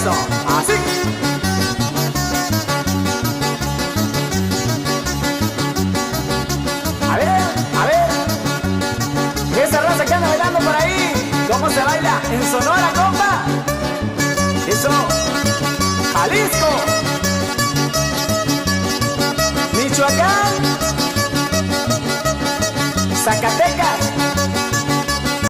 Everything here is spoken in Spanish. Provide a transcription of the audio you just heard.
Eso, así. A ver, esa raza que anda bailando por ahí, ¿cómo se baila en Sonora, compa? Eso, Jalisco, Michoacán, Zacatecas.